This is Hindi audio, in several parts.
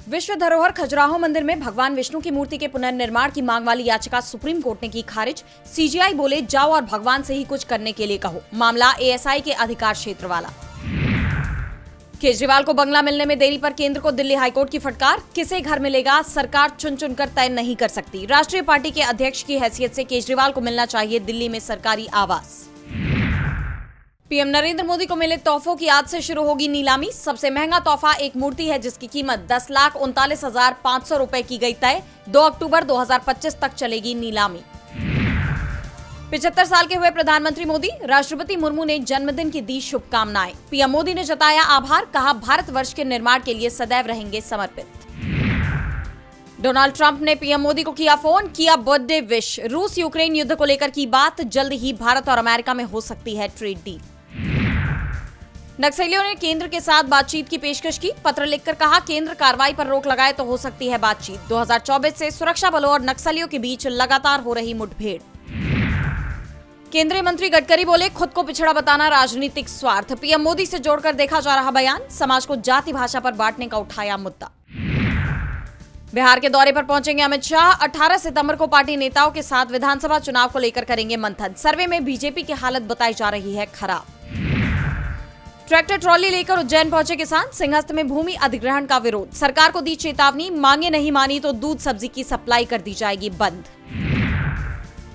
विश्व धरोहर खजुराहो मंदिर में भगवान विष्णु की मूर्ति के पुनर्निर्माण की मांग वाली याचिका सुप्रीम कोर्ट ने की खारिज। सीजीआई बोले जाओ और भगवान से ही कुछ करने के लिए कहो। मामला एएसआई के अधिकार क्षेत्र वाला। केजरीवाल को बंगला मिलने में देरी पर केंद्र को दिल्ली हाईकोर्ट की फटकार। किसे घर मिलेगा सरकार चुन चुनकर तय नहीं कर सकती। राष्ट्रीय पार्टी के अध्यक्ष की हैसियत से केजरीवाल को मिलना चाहिए दिल्ली में सरकारी आवास। पीएम नरेंद्र मोदी को मिले तोहफों की आज से शुरू होगी नीलामी। सबसे महंगा तोहफा एक मूर्ति है जिसकी कीमत 10,39,500 रुपए की गई तय। 2 अक्टूबर 2025 तक चलेगी नीलामी। 75 साल के हुए प्रधानमंत्री मोदी। राष्ट्रपति मुर्मू ने जन्मदिन की दी शुभकामनाएं। पीएम मोदी ने जताया आभार, कहा भारतवर्ष के निर्माण के लिए सदैव रहेंगे समर्पित। डोनाल्ड ट्रंप ने पीएम मोदी को किया फोन, किया बर्थडे विश। रूस यूक्रेन युद्ध को लेकर की बात। जल्द ही भारत और अमेरिका में हो सकती है ट्रेड डील। नक्सलियों ने केंद्र के साथ बातचीत की पेशकश की। पत्र लिखकर कहा केंद्र कार्रवाई पर रोक लगाए तो हो सकती है बातचीत। 2024 से सुरक्षा बलों और नक्सलियों के बीच लगातार हो रही मुठभेड़। केंद्रीय मंत्री गडकरी बोले खुद को पिछड़ा बताना राजनीतिक स्वार्थ। पीएम मोदी से जोड़कर देखा जा रहा बयान। समाज को जाति भाषा पर बांटने का उठाया मुद्दा। बिहार के दौरे पर पहुंचेंगे अमित शाह। 18 सितंबर को पार्टी नेताओं के साथ विधानसभा चुनाव को लेकर करेंगे मंथन। सर्वे में बीजेपी की हालत बताई जा रही है खराब। ट्रैक्टर ट्रॉली लेकर उज्जैन पहुंचे किसान। सिंहस्थ में भूमि अधिग्रहण का विरोध। सरकार को दी चेतावनी, मांगे नहीं मानी तो दूध सब्जी की सप्लाई कर दी जाएगी बंद।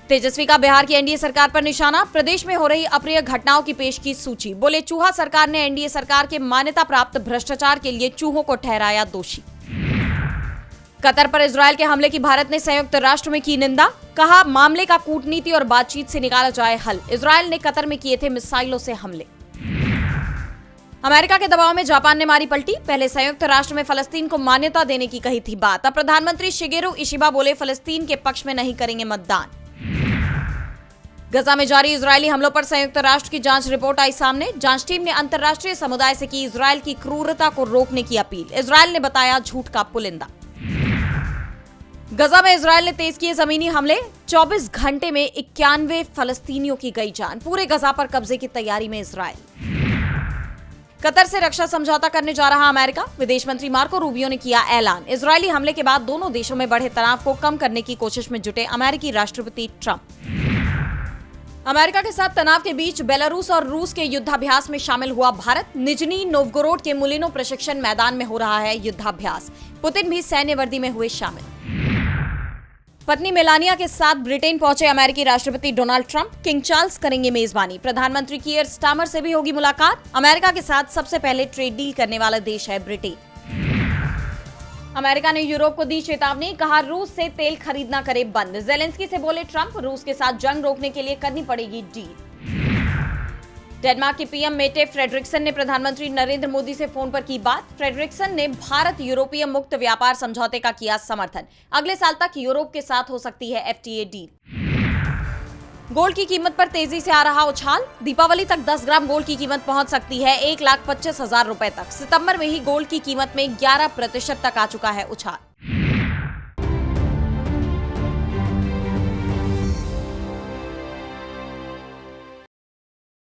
तेजस्वी का बिहार की एनडीए सरकार पर निशाना। प्रदेश में हो रही अप्रिय घटनाओं की पेश की सूची। बोले चूहा सरकार ने एनडीए सरकार के मान्यता प्राप्त भ्रष्टाचार के लिए चूहों को ठहराया दोषी। कतर पर इजरायल के हमले की भारत ने संयुक्त राष्ट्र में की निंदा। कहा मामले का कूटनीति और बातचीत से निकाला जाए हल। इजरायल ने कतर में किए थे मिसाइलों से हमले। अमेरिका के दबाव में जापान ने मारी पलटी। पहले संयुक्त राष्ट्र में फलस्तीन को मान्यता देने की कही थी बात। अब प्रधानमंत्री शिगेरू इशिबा बोले फलस्तीन के पक्ष में नहीं करेंगे मतदान। गजा में जारी इजरायली हमलों पर संयुक्त राष्ट्र की जांच रिपोर्ट आई सामने। जांच टीम ने अंतर्राष्ट्रीय समुदाय से की इजरायल की क्रूरता को रोकने की अपील। इजरायल ने बताया झूठ का पुलिंदा। गजा में इजरायल ने तेज किए जमीनी हमले। 24 घंटे में 91 फलस्तीनियों की गई जान। पूरे गजा पर कब्जे की तैयारी में इजरायल। कतर से रक्षा समझौता करने जा रहा अमेरिका। विदेश मंत्री मार्को रूबियो ने किया ऐलान। इजरायली हमले के बाद दोनों देशों में बढ़े तनाव को कम करने की कोशिश में जुटे अमेरिकी राष्ट्रपति ट्रंप। अमेरिका के साथ तनाव के बीच बेलारूस और रूस के युद्धाभ्यास में शामिल हुआ भारत। निजनी नोवगोरोड के मुलिनो प्रशिक्षण मैदान में हो रहा है युद्धाभ्यास। पुतिन भी सैन्य वर्दी में हुए शामिल। पत्नी मेलानिया के साथ ब्रिटेन पहुंचे अमेरिकी राष्ट्रपति डोनाल्ड ट्रंप। किंग चार्ल्स करेंगे मेजबानी। प्रधानमंत्री कीयर स्टारमर से भी होगी मुलाकात। अमेरिका के साथ सबसे पहले ट्रेड डील करने वाला देश है ब्रिटेन। अमेरिका ने यूरोप को दी चेतावनी। कहा रूस से तेल खरीदना करे बंद। जेलेंस्की से बोले ट्रंप रूस के साथ जंग रोकने के लिए करनी पड़ेगी डील। डेनमार्क के पीएम मेटे फ्रेडरिक्सन ने प्रधानमंत्री नरेंद्र मोदी से फोन पर की बात। फ्रेडरिक्सन ने भारत यूरोपीय मुक्त व्यापार समझौते का किया समर्थन। अगले साल तक यूरोप के साथ हो सकती है एफटीए डील। गोल्ड की कीमत पर तेजी से आ रहा उछाल। दीपावली तक 10 ग्राम गोल्ड की कीमत पहुंच सकती है 1,25,000 रुपए तक। सितंबर में ही गोल्ड की कीमत में 11% तक आ चुका है उछाल।